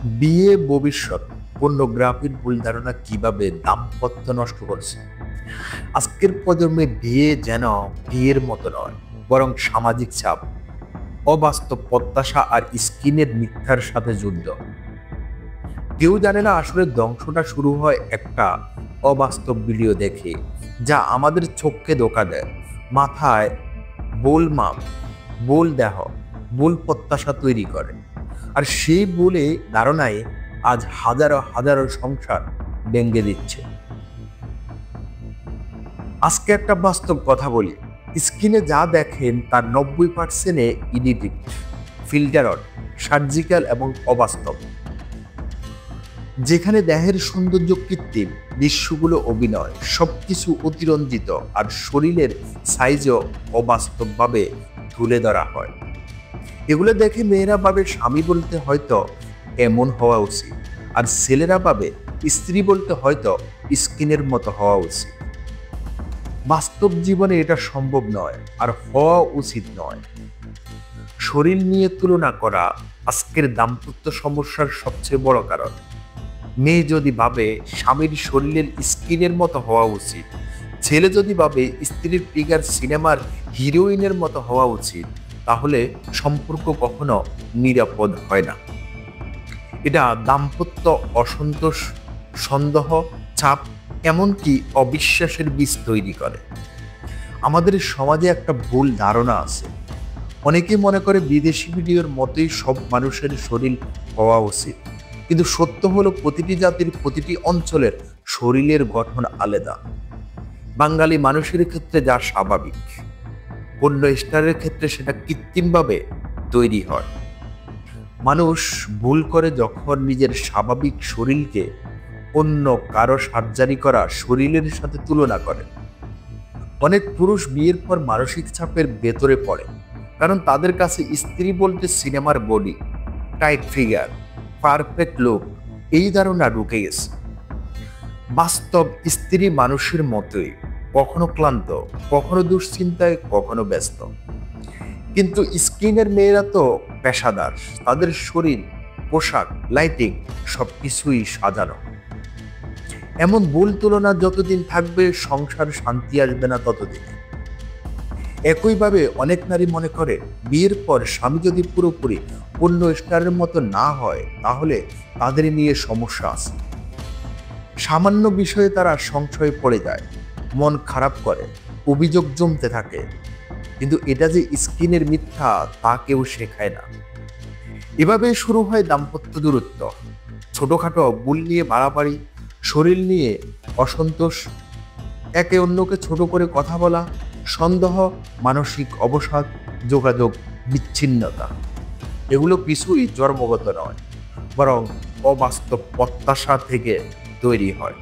বিয়ে ভবিষ্যৎ পর্নোগ্রাফির ভুল ধারণা কিভাবে দাম্পত্য নষ্ট করছে। আজকের প্রজন্মে বিয়ে যেন বিয়ের মতো নয়, বরং সামাজিক চাপ, অবাস্তব প্রত্যাশা আর স্কিনের মিথ্যার সাথে যুদ্ধ। কেউ জানে না আসলে ধ্বংসটা শুরু হয় একটা অবাস্তব ভিডিও দেখে, যা আমাদের চোখকে ধোকা দেয়। মাথায় বোল মাপ, বোল দেহ, বোল প্রত্যাশা তৈরি করে। আর সেই বলে ধারণায় আজ হাজারো হাজারো সংসার ভেঙে দিচ্ছে। আজকে একটা বাস্তব কথা বলি, স্ক্রিনে যা দেখেন তার 90% এডিটিং, ফিল্টার, সার্জিক্যাল এবং অবাস্তব। যেখানে দেহের সৌন্দর্য কৃত্রিম, দৃশ্যগুলো অভিনয়, সবকিছু অতিরঞ্জিত, আর শরীরের সাইজও অবাস্তবভাবে তুলে ধরা হয়। এগুলো দেখে মেয়েরা ভাবে স্বামী বলতে হয়তো এমন হওয়া উচিত, আর ছেলেরা ভাবে স্ত্রী বলতে হয়তো স্কিনের মতো হওয়া উচিত। বাস্তব জীবনে এটা সম্ভব নয়, আর হওয়া উচিত নয়। শরীর নিয়ে তুলনা করা আজকের দাম্পত্য সমস্যার সবচেয়ে বড় কারণ। মেয়ে যদি ভাবে স্বামীর শরীরের স্কিনের মতো হওয়া উচিত, ছেলে যদি ভাবে স্ত্রীর ফিগার সিনেমার হিরোইনের মতো হওয়া উচিত, তাহলে সম্পর্ক কখনো নিরাপদ হয় না। এটা দাম্পত্য অসন্তোষ, সন্দেহ, চাপ, এমনকি অবিশ্বাসের বীজ তৈরি করে। আমাদের সমাজে একটা ভুল ধারণা আছে। অনেকে মনে করে বিদেশি ভিডিওর মতোই সব মানুষের শরীর হওয়া উচিত, কিন্তু সত্য হলো প্রতিটি জাতির, প্রতিটি অঞ্চলের শরীরের গঠন আলাদা। বাঙালি মানুষের ক্ষেত্রে যা স্বাভাবিক, অন্য স্টারের ক্ষেত্রে সেটা কৃত্রিমভাবে তৈরি হয়। মানুষ ভুল করে যখন নিজের স্বাভাবিক শরীরকে অন্য কারো সার্জারি করা শরীরের সাথে তুলনা করে। অনেক পুরুষ বিয়ের পর মানসিক চাপের ভেতরে পড়ে, কারণ তাদের কাছে স্ত্রী বলতে সিনেমার body, tight figure, perfect look, এই ধারণা ঢুকে গেছে। বাস্তব স্ত্রী মানুষের মতোই, কখনো ক্লান্ত, কখনো দুশ্চিন্তায়, কখনো ব্যস্ত। কিন্তু স্ক্রিনের মেয়েরা তো পেশাদার, তাদের শরীর, পোশাক, লাইটিং সবকিছুই সাজানো। এমন ভুল তুলনা যতদিন থাকবে, সংসার শান্তি আসবে না ততদিন। একইভাবে অনেক নারী মনে করে বিয়ের পর স্বামী যদি পুরোপুরি অন্য স্টারের মতো না হয়, তাহলে তাদের নিয়ে সমস্যা আছে। সামান্য বিষয়ে তারা সংশয়ে পড়ে যায়, মন খারাপ করে, অভিযোগ জমতে থাকে। কিন্তু এটা যে স্কিনের মিথ্যা, তা কেউ শেখায় না। এভাবে শুরু হয় দাম্পত্য দূরত্ব। ছোটখাটো ভুল নিয়ে বাড়াবাড়ি, শরীর নিয়ে অসন্তোষ, একে অন্যকে ছোট করে কথা বলা, সন্দেহ, মানসিক অবসাদ, যোগাযোগ বিচ্ছিন্নতা। এগুলো কিছুই জন্মগত নয়, বরং অবাস্তব প্রত্যাশা থেকে তৈরি হয়।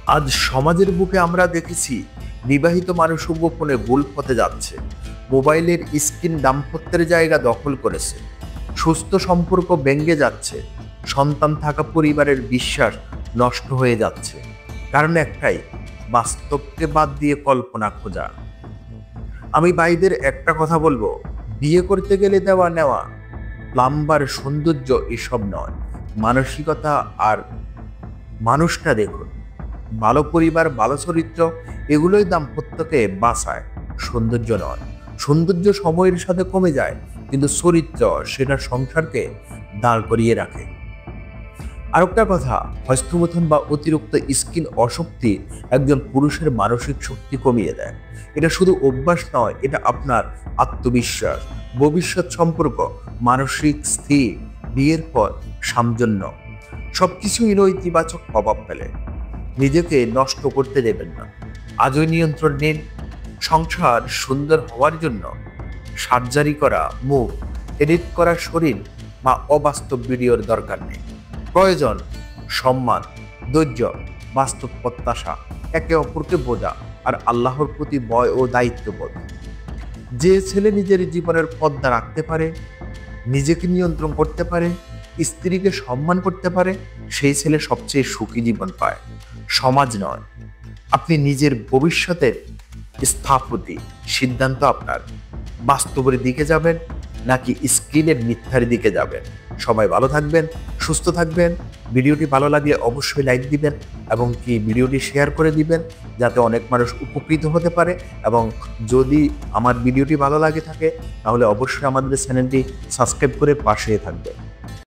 আজ সমাজের বুকে আমরা দেখেছি বিবাহিত মানুষ গোপনে ভুল পথে যাচ্ছে। মোবাইলের স্ক্রিন দাম্পত্যের জায়গা দখল করেছে। সুস্থ সম্পর্ক ভেঙে যাচ্ছে। সন্তান থাকা পরিবারের বিশ্বাস নষ্ট হয়ে যাচ্ছে। কারণ একটাই, বাস্তবকে বাদ দিয়ে কল্পনা খোঁজা। আমি ভাইদের একটা কথা বলবো, বিয়ে করতে গেলে দেওয়া নেওয়া, প্লাম্বার, সৌন্দর্য এসব নয়, মানসিকতা আর মানুষটা দেখুন। ভালো পরিবার, ভালো চরিত্র, এগুলোই দাম্পত্যকে বাঁচায়, সৌন্দর্য নয়। সৌন্দর্য সময়ের সাথে কমে যায়, কিন্তু চরিত্র সেটা সংসারকে দাঁড় করিয়ে রাখে। আরেকটা কথা, হস্তমৈথুন বা অতিরিক্ত স্কিন অশক্তি একজন পুরুষের মানসিক শক্তি কমিয়ে দেয়। এটা শুধু অভ্যাস নয়, এটা আপনার আত্মবিশ্বাস, ভবিষ্যৎ সম্পর্ক, মানসিক স্থির, বিয়ের পর সামঞ্জন্য সবকিছুই ইতিবাচক প্রভাব ফেলে। নিজেকে নষ্ট করতে দেবেন না, আজই নিয়ন্ত্রণ নিন। সংসার সুন্দর হওয়ার জন্য সার্জারি করা মুখ, এডিট করা শরীর বা অবাস্তব ভিডিওর দরকার নেই। প্রয়োজন সম্মান, ধৈর্য, বাস্তব প্রত্যাশা, একে অপরকে বোঝা, আর আল্লাহর প্রতি ভয় ও দায়িত্ববোধ। যে ছেলে নিজের জীবনের পর্দা রাখতে পারে, নিজেকে নিয়ন্ত্রণ করতে পারে, স্ত্রীকে সম্মান করতে পারে, সেই ছেলে সবচেয়ে সুখী জীবন পায়, সমাজ নয়। আপনি নিজের ভবিষ্যতের স্থপতি, সিদ্ধান্ত আপনার। বাস্তবের দিকে যাবেন নাকি স্ক্রিনের মিথ্যার দিকে যাবেন? সবাই ভালো থাকবেন, সুস্থ থাকবেন। ভিডিওটি ভালো লাগলে অবশ্যই লাইক দিবেন এবং কি ভিডিওটি শেয়ার করে দিবেন যাতে অনেক মানুষ উপকৃত হতে পারে। এবং যদি আমার ভিডিওটি ভালো লাগে থাকে তাহলে অবশ্যই আমাদের চ্যানেলটি সাবস্ক্রাইব করে পাশে থাকবেন।